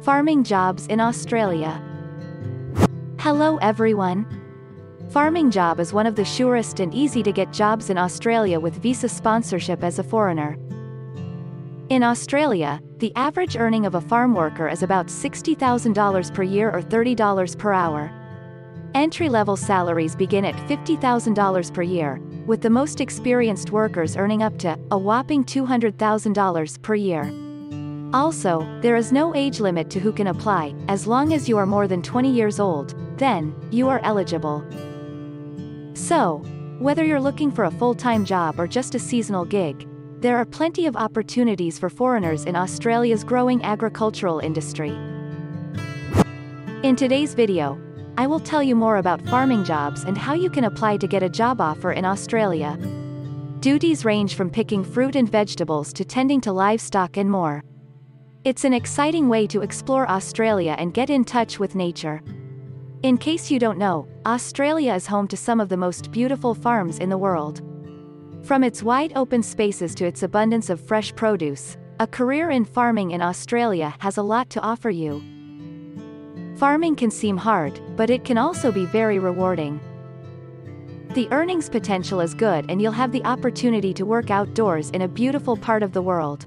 Farming jobs in Australia. Hello everyone. Farming job is one of the surest and easy to get jobs in Australia with visa sponsorship as a foreigner. In Australia, the average earning of a farm worker is about $60,000 per year or $30 per hour. Entry-level salaries begin at $50,000 per year, with the most experienced workers earning up to a whopping $200,000 per year. Also, there is no age limit to who can apply, as long as you are more than 20 years old, then you are eligible. So, whether you're looking for a full-time job or just a seasonal gig, there are plenty of opportunities for foreigners in Australia's growing agricultural industry. In today's video, I will tell you more about farming jobs and how you can apply to get a job offer in Australia. Duties range from picking fruit and vegetables to tending to livestock and more. It's an exciting way to explore Australia and get in touch with nature. In case you don't know, Australia is home to some of the most beautiful farms in the world. From its wide open spaces to its abundance of fresh produce, a career in farming in Australia has a lot to offer you. Farming can seem hard, but it can also be very rewarding. The earnings potential is good and you'll have the opportunity to work outdoors in a beautiful part of the world.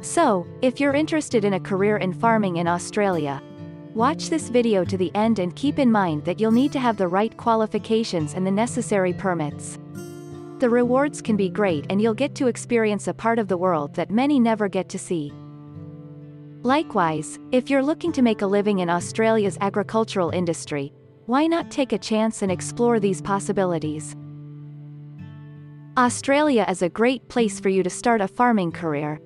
So, if you're interested in a career in farming in Australia, watch this video to the end and keep in mind that you'll need to have the right qualifications and the necessary permits. The rewards can be great and you'll get to experience a part of the world that many never get to see. Likewise, if you're looking to make a living in Australia's agricultural industry, why not take a chance and explore these possibilities? Australia is a great place for you to start a farming career.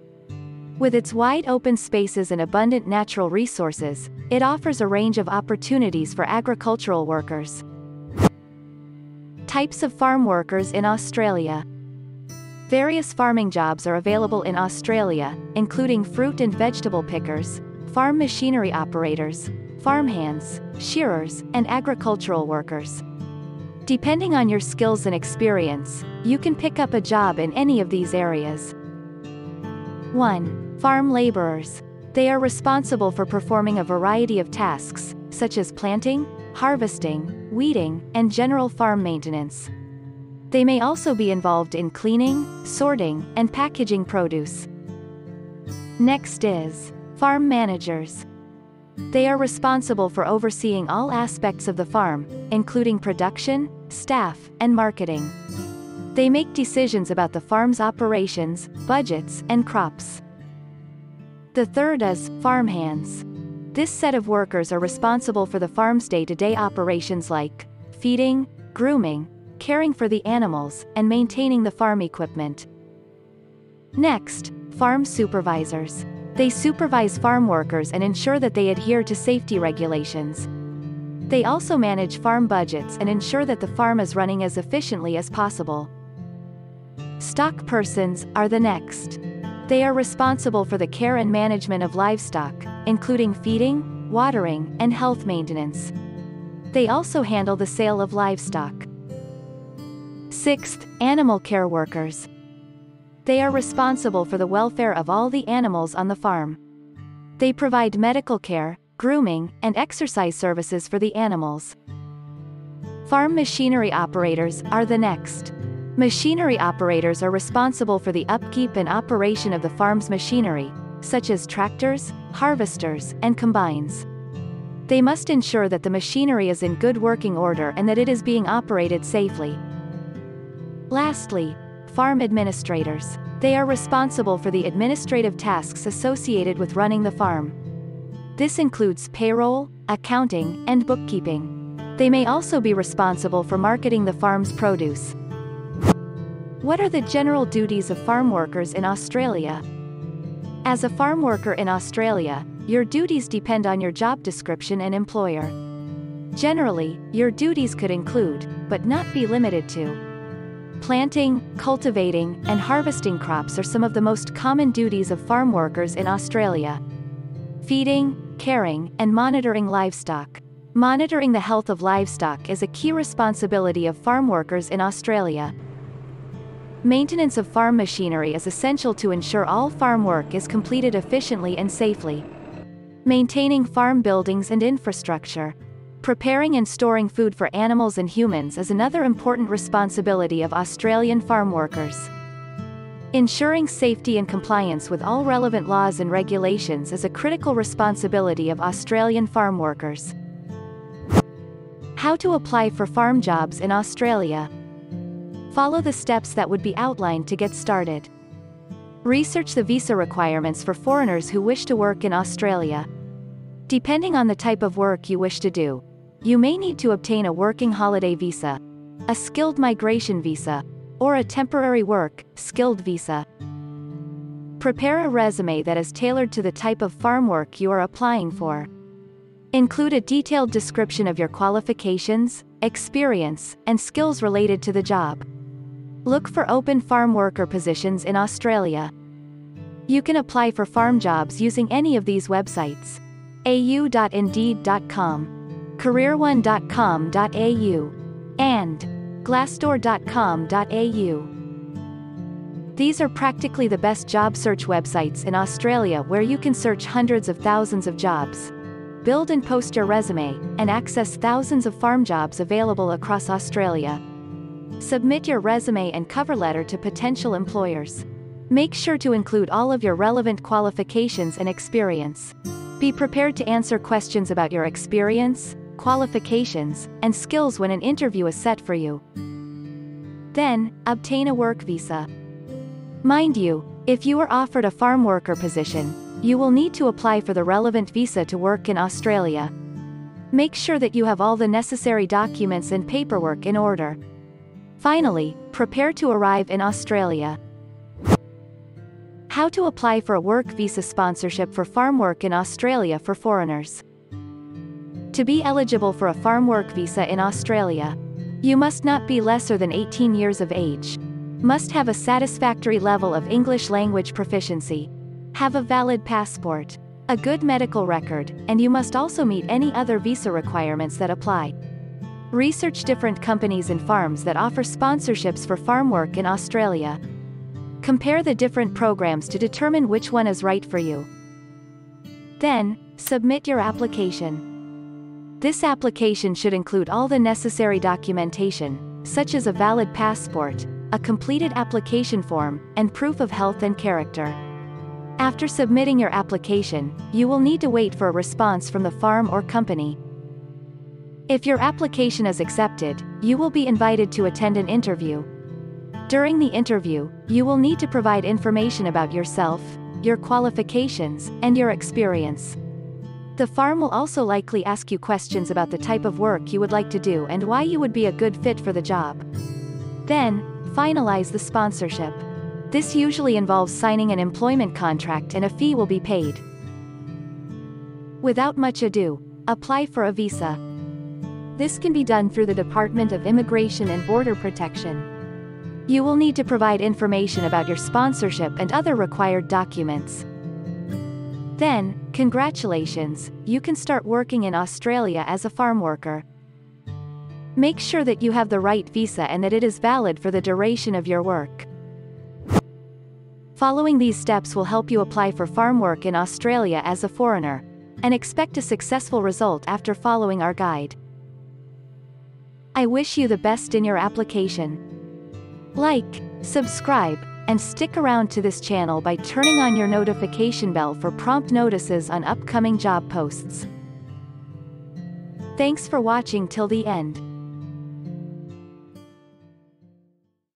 With its wide open spaces and abundant natural resources, it offers a range of opportunities for agricultural workers. Types of farm workers in Australia. Various farming jobs are available in Australia, including fruit and vegetable pickers, farm machinery operators, farmhands, shearers, and agricultural workers. Depending on your skills and experience, you can pick up a job in any of these areas. 1. Farm laborers. They are responsible for performing a variety of tasks, such as planting, harvesting, weeding, and general farm maintenance. They may also be involved in cleaning, sorting, and packaging produce. Next is farm managers. They are responsible for overseeing all aspects of the farm, including production, staff, and marketing. They make decisions about the farm's operations, budgets, and crops. The third is farmhands. This set of workers are responsible for the farm's day-to-day operations like feeding, grooming, caring for the animals, and maintaining the farm equipment. Next, farm supervisors. They supervise farm workers and ensure that they adhere to safety regulations. They also manage farm budgets and ensure that the farm is running as efficiently as possible. Stock persons are the next. They are responsible for the care and management of livestock, including feeding, watering, and health maintenance. They also handle the sale of livestock. 6th, animal care workers. They are responsible for the welfare of all the animals on the farm. They provide medical care, grooming, and exercise services for the animals. Farm machinery operators are the next. Machinery operators are responsible for the upkeep and operation of the farm's machinery, such as tractors, harvesters, and combines. They must ensure that the machinery is in good working order and that it is being operated safely. Lastly, farm administrators. They are responsible for the administrative tasks associated with running the farm. This includes payroll, accounting, and bookkeeping. They may also be responsible for marketing the farm's produce. What are the general duties of farm workers in Australia? As a farm worker in Australia, your duties depend on your job description and employer. Generally, your duties could include, but not be limited to, planting, cultivating, and harvesting crops are some of the most common duties of farm workers in Australia. Feeding, caring, and monitoring livestock. Monitoring the health of livestock is a key responsibility of farm workers in Australia. Maintenance of farm machinery is essential to ensure all farm work is completed efficiently and safely. Maintaining farm buildings and infrastructure. Preparing and storing food for animals and humans is another important responsibility of Australian farm workers. Ensuring safety and compliance with all relevant laws and regulations is a critical responsibility of Australian farm workers. How to apply for farm jobs in Australia. Follow the steps that would be outlined to get started. Research the visa requirements for foreigners who wish to work in Australia. Depending on the type of work you wish to do, you may need to obtain a working holiday visa, a skilled migration visa, or a temporary work, skilled visa. Prepare a resume that is tailored to the type of farm work you are applying for. Include a detailed description of your qualifications, experience, and skills related to the job. Look for open farm worker positions in Australia. You can apply for farm jobs using any of these websites: au.indeed.com, careerone.com.au, and glassdoor.com.au. These are practically the best job search websites in Australia, where you can search hundreds of thousands of jobs, build and post your resume, and access thousands of farm jobs available across Australia. Submit your resume and cover letter to potential employers. Make sure to include all of your relevant qualifications and experience. Be prepared to answer questions about your experience, qualifications, and skills when an interview is set for you. Then, obtain a work visa. Mind you, if you are offered a farm worker position, you will need to apply for the relevant visa to work in Australia. Make sure that you have all the necessary documents and paperwork in order. Finally, prepare to arrive in Australia. How to apply for a work visa sponsorship for farm work in Australia for foreigners. To be eligible for a farm work visa in Australia, you must not be lesser than 18 years of age, must have a satisfactory level of English language proficiency, have a valid passport, a good medical record, and you must also meet any other visa requirements that apply. Research different companies and farms that offer sponsorships for farm work in Australia. Compare the different programs to determine which one is right for you. Then, submit your application. This application should include all the necessary documentation, such as a valid passport, a completed application form, and proof of health and character. After submitting your application, you will need to wait for a response from the farm or company. If your application is accepted, you will be invited to attend an interview. During the interview, you will need to provide information about yourself, your qualifications, and your experience. The farm will also likely ask you questions about the type of work you would like to do and why you would be a good fit for the job. Then, finalize the sponsorship. This usually involves signing an employment contract, and a fee will be paid. Without much ado, apply for a visa. This can be done through the Department of Immigration and Border Protection. You will need to provide information about your sponsorship and other required documents. Then, congratulations, you can start working in Australia as a farm worker. Make sure that you have the right visa and that it is valid for the duration of your work. Following these steps will help you apply for farm work in Australia as a foreigner, and expect a successful result after following our guide. I wish you the best in your application. Like, subscribe, and stick around to this channel by turning on your notification bell for prompt notices on upcoming job posts. Thanks for watching till the end.